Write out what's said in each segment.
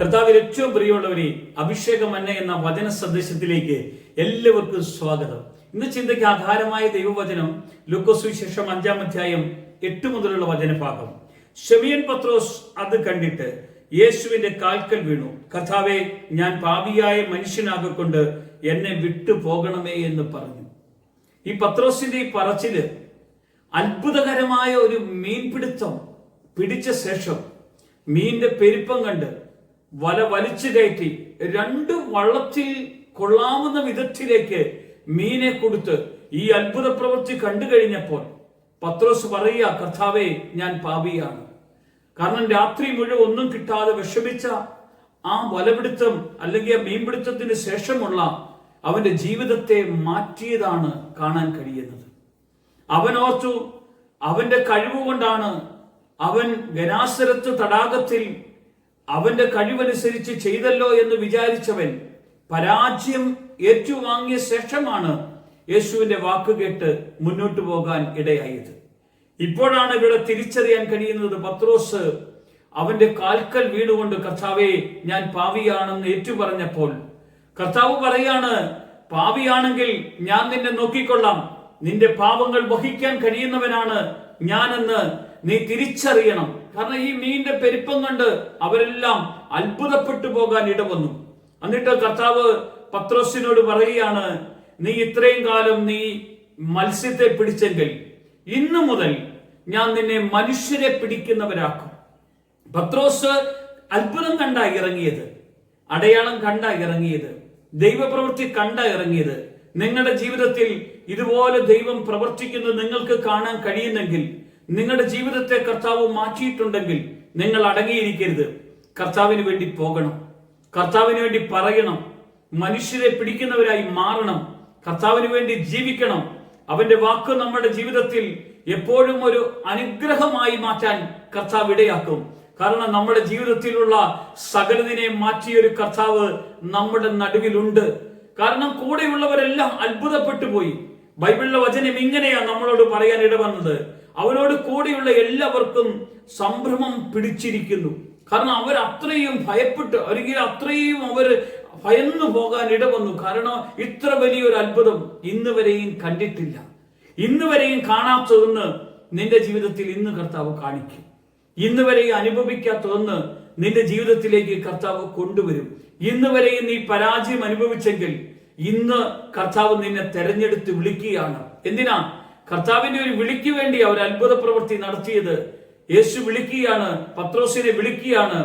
കർത്താവിൽ ഏറ്റവും പ്രിയമുള്ളവരെ, അഭിഷേകം മന്ന എന്ന വചന സന്ദേശത്തിലേക്ക് എല്ലാവർക്കും സ്വാഗതം. ഇന്ന് ചിന്തയ്ക്ക് ആധാരമായ ദൈവവചനം ലൂക്കോസ് സുവിശേഷം 5-ാം അധ്യായം 8 മുതലുള്ള വചനഭാഗം. ശമീൻ പത്രോസ് അത് കണ്ടിട്ട് യേശുവിന്റെ കാൽക്കൽ വീണു. കർത്താവേ, ഞാൻ പാപിയായ മനുഷ്യനാകൊണ്ട് എന്നെ വിട്ടു പോകണമേ എന്ന് പറഞ്ഞു. ഈ പത്രോസിന്റെ ഈ പറച്ചില് അത്ഭുതകരമായ ഒരു മീൻപിടുത്തം പിടിച്ച ശേഷം മീനിന്റെ പെരുപ്പം കണ്ട് വല വലിച്ചു കയറ്റി 2 വള്ളത്തിൽ കൊള്ളാവുന്ന വിധത്തിലേക്ക് മീനെ കൊടുത്ത് ഈ അത്ഭുത പ്രവൃത്തി കണ്ടു കഴിഞ്ഞപ്പോൾ പത്രോസ് പറയുക, കർത്താവേ, ഞാൻ പാപിയാണ്. കാരണം രാത്രി മുഴുവൻ ഒന്നും കിട്ടാതെ വിഷമിച്ച ആ വലപിടുത്തം അല്ലെങ്കിൽ ആ മീൻപിടുത്തത്തിന് ശേഷമുള്ള അവന്റെ ജീവിതത്തെ മാറ്റിയതാണ് കാണാൻ കഴിയുന്നത്. അവൻ ഓർത്തു, അവന്റെ കഴിവുകൊണ്ടാണ് അവൻ ഗനാസരത്ത് തടാകത്തിൽ അവന്റെ കഴിവനുസരിച്ച് ചെയ്തല്ലോ എന്ന് വിചാരിച്ചവൻ പരാജയം ഏറ്റുവാങ്ങിയ ശേഷമാണ് യേശുവിന്റെ വാക്ക് കേട്ട് മുന്നോട്ട് പോകാൻ ഇടയായത്. ഇപ്പോഴാണ് ഇവിടെ തിരിച്ചറിയാൻ കഴിയുന്നത്. പത്രോസ് അവന്റെ കാൽക്കൽ വീണുകൊണ്ട് കർത്താവേ, ഞാൻ പാപിയാണെന്ന് ഏറ്റുപറഞ്ഞപ്പോൾ കർത്താവ് പറയാണ്, പാപിയാണെങ്കിൽ ഞാൻ നിന്നെ നോക്കിക്കൊള്ളാം, നിന്റെ പാപങ്ങൾ വഹിക്കാൻ കഴിയുന്നവനാണ് ഞാനെന്ന് നീ തിരിച്ചറിയണം. കാരണം ഈ മീനിന്റെ പെരുപ്പം കണ്ട് അവരെല്ലാം അത്ഭുതപ്പെട്ടു പോകാൻ ഇടവന്നു. എന്നിട്ട് കർത്താവ് പത്രോസിനോട് പറയുകയാണ്, നീ ഇത്രയും കാലം നീ മത്സ്യത്തെ പിടിച്ചെങ്കിൽ ഇന്നു മുതൽ ഞാൻ നിന്നെ മനുഷ്യരെ പിടിക്കുന്നവരാക്കും. പത്രോസ് അത്ഭുതം കണ്ടാ ഇറങ്ങിയത്, അടയാളം കണ്ടാ ഇറങ്ങിയത്, ദൈവപ്രവൃത്തി കണ്ടാ ഇറങ്ങിയത്. നിങ്ങളുടെ ജീവിതത്തിൽ ഇതുപോലെ ദൈവം പ്രവർത്തിക്കുന്നത് നിങ്ങൾക്ക് കാണാൻ കഴിയുന്നെങ്കിൽ, നിങ്ങളുടെ ജീവിതത്തെ കർത്താവ് മാറ്റിയിട്ടുണ്ടെങ്കിൽ നിങ്ങൾ അടങ്ങിയിരിക്കരുത്. കർത്താവിന് വേണ്ടി പോകണം, കർത്താവിന് വേണ്ടി പറയണം, മനുഷ്യരെ പിടിക്കുന്നവരായി മാറണം, കർത്താവിന് വേണ്ടി ജീവിക്കണം. അവന്റെ വാക്ക് നമ്മുടെ ജീവിതത്തിൽ എപ്പോഴും ഒരു അനുഗ്രഹമായി മാറ്റാൻ കർത്താവ് ഇടയാക്കും. കാരണം നമ്മുടെ ജീവിതത്തിലുള്ള സകലതിനെ മാറ്റിയൊരു കർത്താവ് നമ്മുടെ നടുവിലുണ്ട്. കാരണം കൂടെയുള്ളവരെല്ലാം അത്ഭുതപ്പെട്ടു പോയി. ബൈബിളിലെ വചനം ഇങ്ങനെയാ നമ്മളോട് പറയാൻ ഇടവന്നത്, അവനോട് കൂടെയുള്ള എല്ലാവർക്കും സംഭ്രമം പിടിച്ചിരിക്കുന്നു. കാരണം അവർ അത്രയും ഭയപ്പെട്ട്, അല്ലെങ്കിൽ അത്രയും അവർ ഭയന്നു പോകാൻ ഇടവന്നു. കാരണം ഇത്ര വലിയൊരു അത്ഭുതം ഇന്ന് വരെയും കണ്ടിട്ടില്ല. ഇന്ന് വരെയും കാണാത്തതൊന്ന് നിന്റെ ജീവിതത്തിൽ ഇന്ന് കർത്താവ് കാണിക്കും. ഇന്ന് വരെയും അനുഭവിക്കാത്തതൊന്ന് നിന്റെ ജീവിതത്തിലേക്ക് കർത്താവ് കൊണ്ടുവരും. ഇന്ന് വരെയും നീ പരാജയം അനുഭവിച്ചെങ്കിൽ ഇന്ന് കർത്താവ് നിന്നെ തെരഞ്ഞെടുത്ത് വിളിക്കുകയാണ്. എന്തിനാ? കർത്താവിന്റെ ഒരു വിളിക്ക് വേണ്ടി അവർ അത്ഭുത പ്രവൃത്തി നടത്തിയത്. യേശു വിളിക്കുകയാണ്, പത്രോസിനെ വിളിക്കുകയാണ്,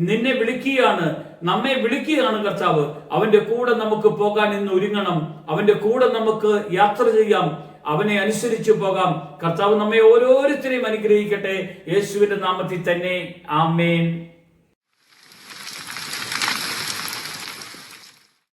നിന്നെ വിളിക്കുകയാണ്, നമ്മെ വിളിക്കുകയാണ് കർത്താവ്. അവന്റെ കൂടെ നമുക്ക് പോകാൻ ഇന്ന് ഒരുങ്ങണം. അവന്റെ കൂടെ നമുക്ക് യാത്ര ചെയ്യാം, അവനെ അനുസരിച്ച് പോകാം. കർത്താവ് നമ്മെ ഓരോരുത്തരെയും അനുഗ്രഹിക്കട്ടെ. യേശുവിന്റെ നാമത്തിൽ തന്നെ, ആമേൻ.